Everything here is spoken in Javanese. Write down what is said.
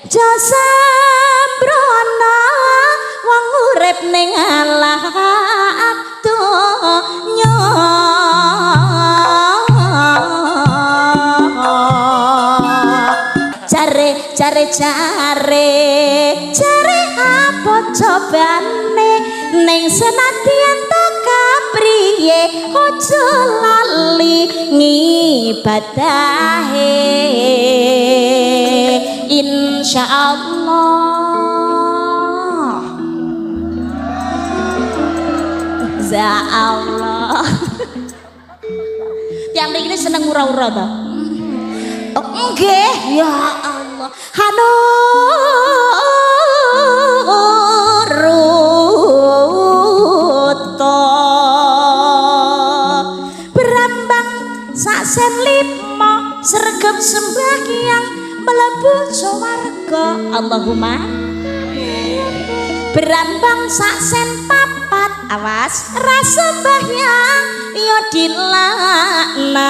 Jasa brono wong urip ning alam donya jare apa cobane ning senadyan to kapriye aja lali ngibadahe insyaallah za Allah yang ini seneng ura-ura to oh nggih ya Allah hanuruto berambang sak sen lima sregep sembahyang mlebu swarga Allahumma berambang sak sen papat awas rasa sembahyang ya dilaknat